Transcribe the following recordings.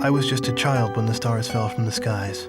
I was just a child when the stars fell from the skies.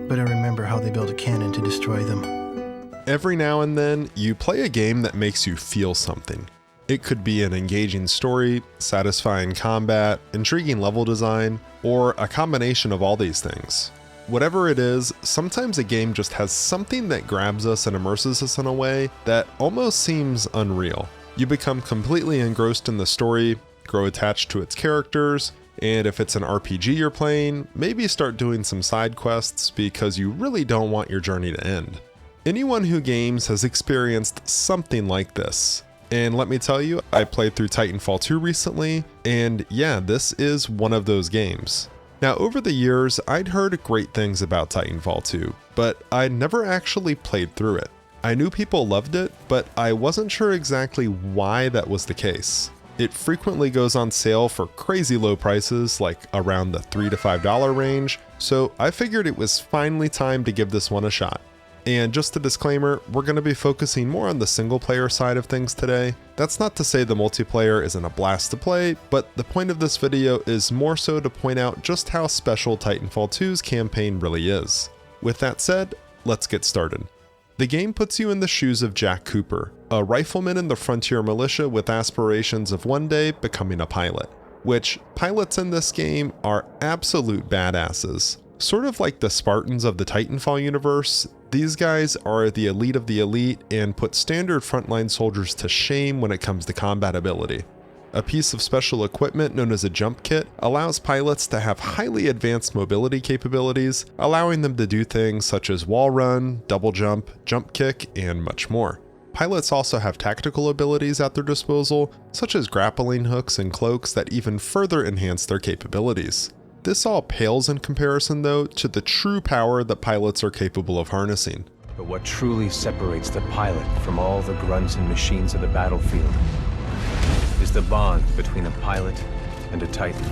But I remember how they built a cannon to destroy them. Every now and then, you play a game that makes you feel something. It could be an engaging story, satisfying combat, intriguing level design, or a combination of all these things. Whatever it is, sometimes a game just has something that grabs us and immerses us in a way that almost seems unreal. You become completely engrossed in the story, grow attached to its characters, and if it's an RPG you're playing, maybe start doing some side quests because you really don't want your journey to end. Anyone who games has experienced something like this. And let me tell you, I played through Titanfall 2 recently, and yeah, this is one of those games. Now, over the years, I'd heard great things about Titanfall 2, but I'd never actually played through it. I knew people loved it, but I wasn't sure exactly why that was the case. It frequently goes on sale for crazy low prices, like around the $3 to $5 range, so I figured it was finally time to give this one a shot. And just a disclaimer, we're going to be focusing more on the single player side of things today. That's not to say the multiplayer isn't a blast to play, but the point of this video is more so to point out just how special Titanfall 2's campaign really is. With that said, let's get started. The game puts you in the shoes of Jack Cooper, a rifleman in the frontier militia with aspirations of one day becoming a pilot. Which, pilots in this game are absolute badasses. Sort of like the Spartans of the Titanfall universe, these guys are the elite of the elite and put standard frontline soldiers to shame when it comes to combat ability. A piece of special equipment known as a jump kit allows pilots to have highly advanced mobility capabilities, allowing them to do things such as wall run, double jump, jump kick, and much more. Pilots also have tactical abilities at their disposal, such as grappling hooks and cloaks that even further enhance their capabilities. This all pales in comparison, though, to the true power that pilots are capable of harnessing. But what truly separates the pilot from all the grunts and machines of the battlefield is the bond between a pilot and a Titan.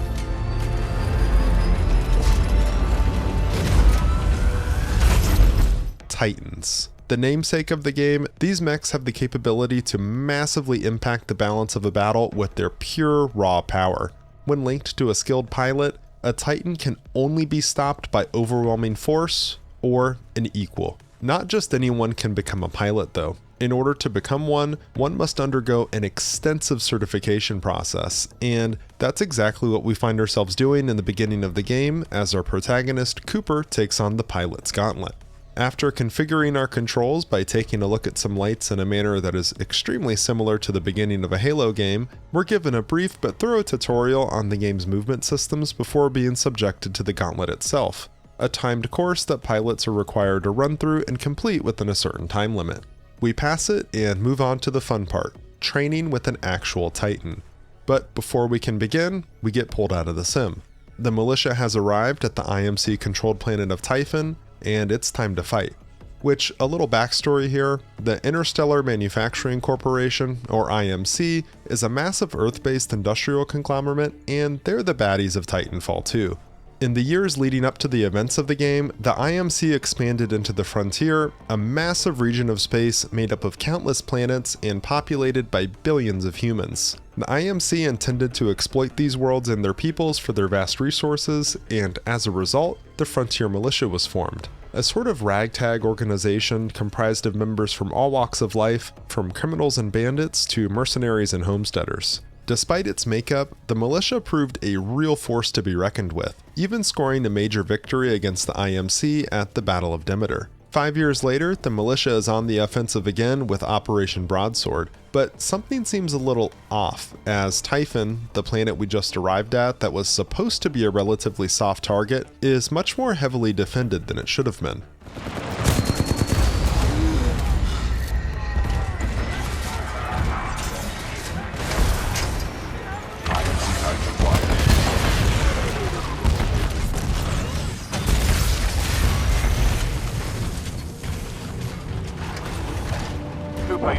Titans. The namesake of the game, these mechs have the capability to massively impact the balance of a battle with their pure, raw power. When linked to a skilled pilot, a Titan can only be stopped by overwhelming force or an equal. Not just anyone can become a pilot though. In order to become one must undergo an extensive certification process, and that's exactly what we find ourselves doing in the beginning of the game as our protagonist Cooper takes on the pilot's gauntlet. After configuring our controls by taking a look at some lights in a manner that is extremely similar to the beginning of a Halo game, we're given a brief but thorough tutorial on the game's movement systems before being subjected to the gauntlet itself, a timed course that pilots are required to run through and complete within a certain time limit. We pass it and move on to the fun part, training with an actual Titan. But before we can begin, we get pulled out of the sim. The militia has arrived at the IMC-controlled planet of Typhon, and it's time to fight. Which, a little backstory here, the Interstellar Manufacturing Corporation, or IMC, is a massive Earth-based industrial conglomerate, and they're the baddies of Titanfall 2. In the years leading up to the events of the game, the IMC expanded into the Frontier, a massive region of space made up of countless planets and populated by billions of humans. The IMC intended to exploit these worlds and their peoples for their vast resources, and as a result, the Frontier Militia was formed. A sort of ragtag organization comprised of members from all walks of life, from criminals and bandits to mercenaries and homesteaders. Despite its makeup, the militia proved a real force to be reckoned with, even scoring a major victory against the IMC at the Battle of Demeter. 5 years later, the militia is on the offensive again with Operation Broadsword, but something seems a little off, as Typhon, the planet we just arrived at that was supposed to be a relatively soft target, is much more heavily defended than it should have been.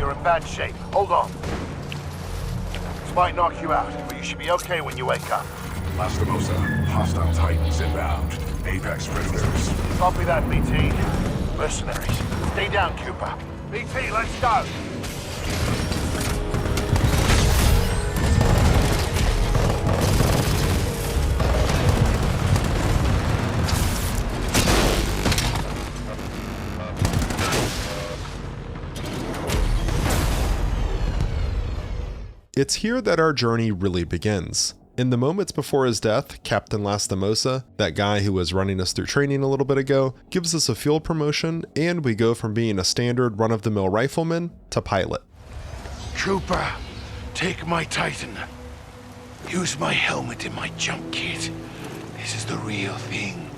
You're in bad shape. Hold on. This might knock you out, but you should be okay when you wake up. Lastimosa, hostile Titans inbound. Apex predators. Copy that, BT. Mercenaries. Stay down, Cooper. BT, let's go. It's here that our journey really begins. In the moments before his death, Captain Lastimosa, that guy who was running us through training a little bit ago, gives us a field promotion, and we go from being a standard run-of-the-mill rifleman to pilot. Trooper, take my Titan. Use my helmet in my jump kit. This is the real thing.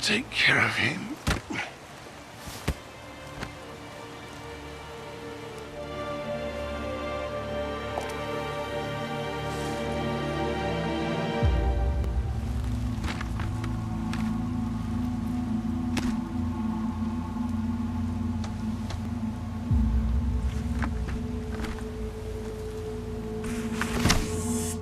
Take care of him.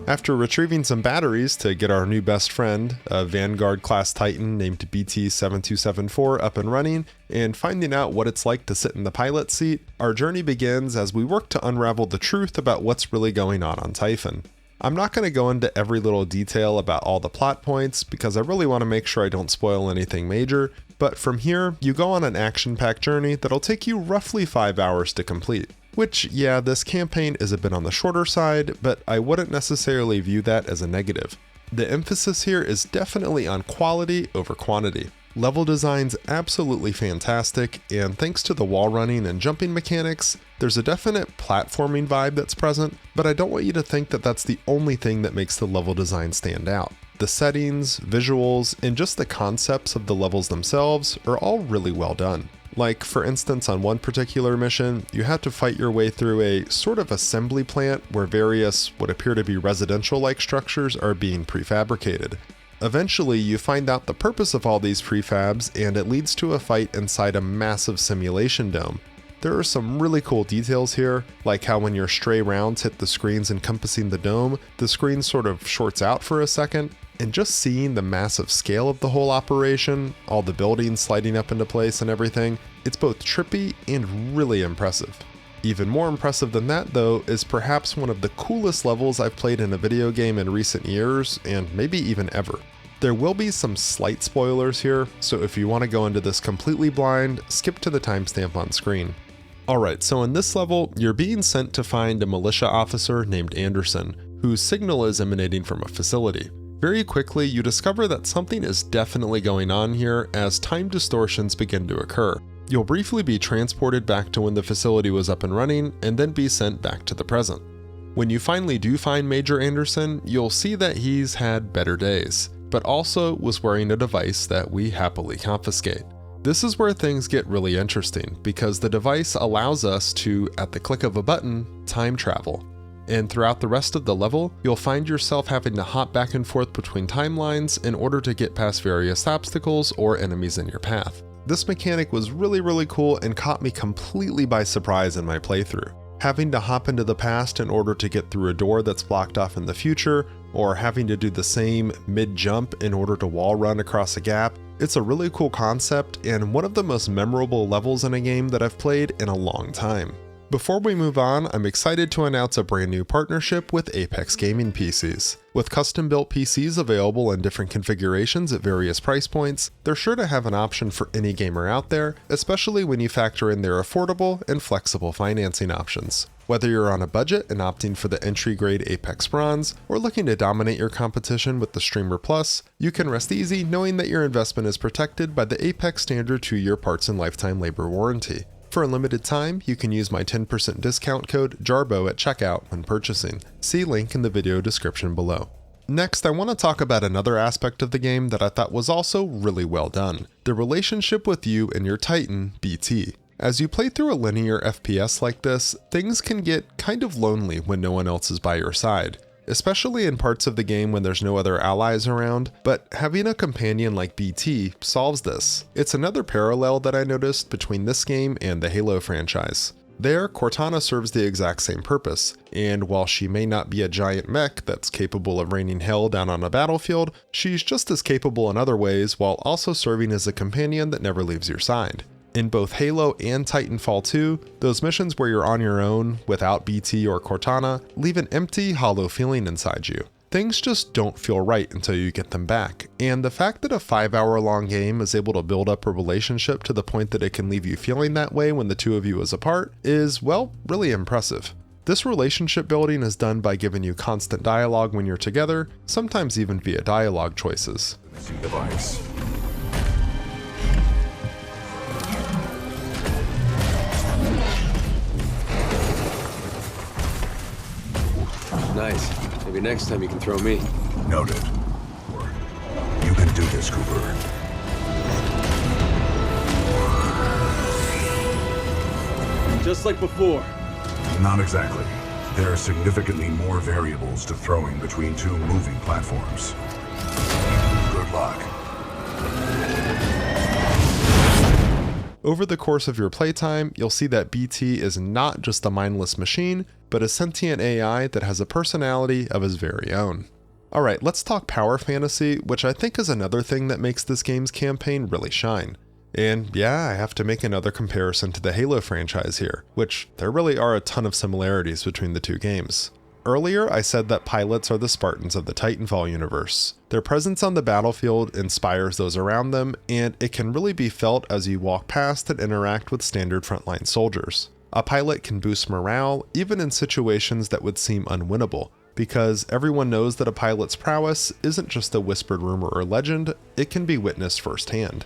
After retrieving some batteries to get our new best friend, a Vanguard-class Titan named BT-7274 up and running, and finding out what it's like to sit in the pilot seat, our journey begins as we work to unravel the truth about what's really going on Typhon. I'm not going to go into every little detail about all the plot points because I really want to make sure I don't spoil anything major, but from here, you go on an action-packed journey that'll take you roughly 5 hours to complete. Which, yeah, this campaign is a bit on the shorter side, but I wouldn't necessarily view that as a negative. The emphasis here is definitely on quality over quantity. Level design's absolutely fantastic, and thanks to the wall running and jumping mechanics, there's a definite platforming vibe that's present, but I don't want you to think that that's the only thing that makes the level design stand out. The settings, visuals, and just the concepts of the levels themselves are all really well done. Like, for instance, on one particular mission, you have to fight your way through a sort of assembly plant where various what appear to be residential-like structures are being prefabricated. Eventually, you find out the purpose of all these prefabs, and it leads to a fight inside a massive simulation dome. There are some really cool details here, like how when your stray rounds hit the screens encompassing the dome, the screen sort of shorts out for a second, and just seeing the massive scale of the whole operation, all the buildings sliding up into place and everything, it's both trippy and really impressive. Even more impressive than that though is perhaps one of the coolest levels I've played in a video game in recent years, and maybe even ever. There will be some slight spoilers here, so if you want to go into this completely blind, skip to the timestamp on screen. Alright, so in this level, you're being sent to find a militia officer named Anderson, whose signal is emanating from a facility. Very quickly, you discover that something is definitely going on here as time distortions begin to occur. You'll briefly be transported back to when the facility was up and running, and then be sent back to the present. When you finally do find Major Anderson, you'll see that he's had better days, but also was wearing a device that we happily confiscate. This is where things get really interesting, because the device allows us to, at the click of a button, time travel. And throughout the rest of the level, you'll find yourself having to hop back and forth between timelines in order to get past various obstacles or enemies in your path. This mechanic was really cool and caught me completely by surprise in my playthrough. Having to hop into the past in order to get through a door that's blocked off in the future, or having to do the same mid-jump in order to wall run across a gap, it's a really cool concept and one of the most memorable levels in a game that I've played in a long time. Before we move on, I'm excited to announce a brand new partnership with Apex Gaming PCs. With custom-built PCs available in different configurations at various price points, they're sure to have an option for any gamer out there, especially when you factor in their affordable and flexible financing options. Whether you're on a budget and opting for the entry-grade Apex Bronze, or looking to dominate your competition with the Streamer Plus, you can rest easy knowing that your investment is protected by the Apex standard 2-year parts and lifetime labor warranty. For a limited time, you can use my 10% discount code JARBO at checkout when purchasing. See link in the video description below. Next, I want to talk about another aspect of the game that I thought was also really well done: the relationship with you and your Titan, BT. As you play through a linear FPS like this, things can get kind of lonely when no one else is by your side, especially in parts of the game when there's no other allies around, but having a companion like BT solves this. It's another parallel that I noticed between this game and the Halo franchise. There, Cortana serves the exact same purpose, and while she may not be a giant mech that's capable of raining hell down on a battlefield, she's just as capable in other ways while also serving as a companion that never leaves your side. In both Halo and Titanfall 2, those missions where you're on your own, without BT or Cortana, leave an empty, hollow feeling inside you. Things just don't feel right until you get them back, and the fact that a 5-hour-long game is able to build up a relationship to the point that it can leave you feeling that way when the two of you is apart is, well, really impressive. This relationship building is done by giving you constant dialogue when you're together, sometimes even via dialogue choices. Missing device. Nice. Maybe next time you can throw me. Noted. You can do this, Cooper. Just like before. Not exactly. There are significantly more variables to throwing between two moving platforms. Good luck. Over the course of your playtime, you'll see that BT is not just a mindless machine, but a sentient AI that has a personality of his very own. Alright, let's talk power fantasy, which I think is another thing that makes this game's campaign really shine. And yeah, I have to make another comparison to the Halo franchise here, which there really are a ton of similarities between the two games. Earlier, I said that pilots are the Spartans of the Titanfall universe. Their presence on the battlefield inspires those around them, and it can really be felt as you walk past and interact with standard frontline soldiers. A pilot can boost morale, even in situations that would seem unwinnable, because everyone knows that a pilot's prowess isn't just a whispered rumor or legend, it can be witnessed firsthand.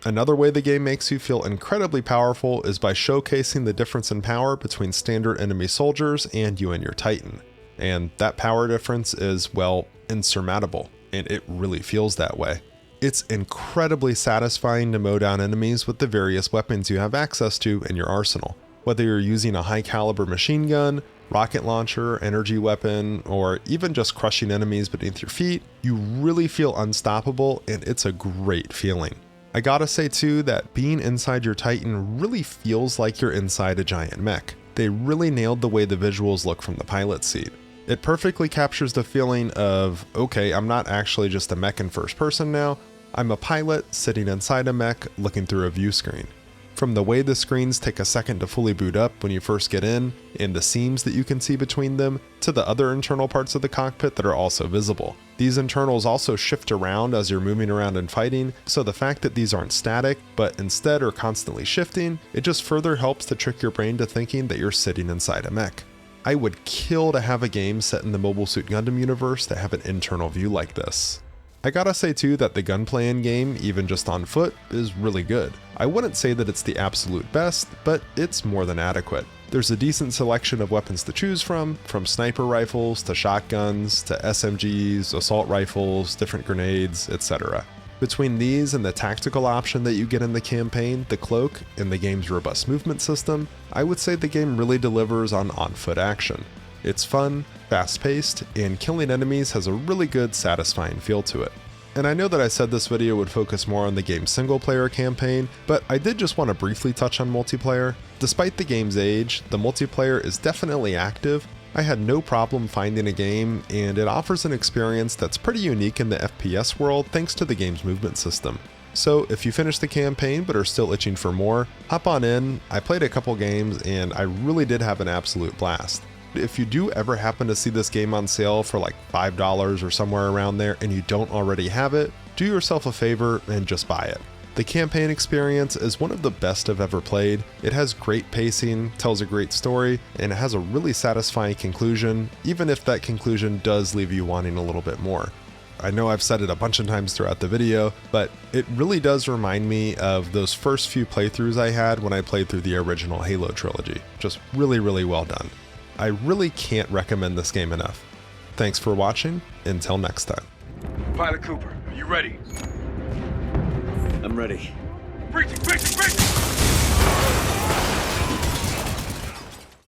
Another way the game makes you feel incredibly powerful is by showcasing the difference in power between standard enemy soldiers and you and your Titan. And that power difference is, well, insurmountable, and it really feels that way. It's incredibly satisfying to mow down enemies with the various weapons you have access to in your arsenal. Whether you're using a high caliber machine gun, rocket launcher, energy weapon, or even just crushing enemies beneath your feet, you really feel unstoppable, and it's a great feeling. I gotta say too that being inside your Titan really feels like you're inside a giant mech. They really nailed the way the visuals look from the pilot seat. It perfectly captures the feeling of, okay, I'm not actually just a mech in first person now, I'm a pilot sitting inside a mech looking through a view screen. From the way the screens take a second to fully boot up when you first get in, and the seams that you can see between them, to the other internal parts of the cockpit that are also visible. These internals also shift around as you're moving around and fighting, so the fact that these aren't static, but instead are constantly shifting, it just further helps to trick your brain to thinking that you're sitting inside a mech. I would kill to have a game set in the Mobile Suit Gundam universe that have an internal view like this. I gotta say too that the gunplay in game, even just on foot, is really good. I wouldn't say that it's the absolute best, but it's more than adequate. There's a decent selection of weapons to choose from sniper rifles to shotguns to SMGs, assault rifles, different grenades, etc. Between these and the tactical option that you get in the campaign, the cloak, and the game's robust movement system, I would say the game really delivers on foot action. It's fun, fast-paced, and killing enemies has a really good, satisfying feel to it. And I know that I said this video would focus more on the game's single-player campaign, but I did just want to briefly touch on multiplayer. Despite the game's age, the multiplayer is definitely active. I had no problem finding a game, and it offers an experience that's pretty unique in the FPS world thanks to the game's movement system. So if you finish the campaign but are still itching for more, hop on in. I played a couple games, and I really did have an absolute blast. If you do ever happen to see this game on sale for like $5 or somewhere around there and you don't already have it, do yourself a favor and just buy it. The campaign experience is one of the best I've ever played. It has great pacing, tells a great story, and it has a really satisfying conclusion, even if that conclusion does leave you wanting a little bit more. I know I've said it a bunch of times throughout the video, but it really does remind me of those first few playthroughs I had when I played through the original Halo Trilogy. Just really, really well done. I really can't recommend this game enough. Thanks for watching. Until next time. Pilot Cooper, are you ready? I'm ready. Breaching!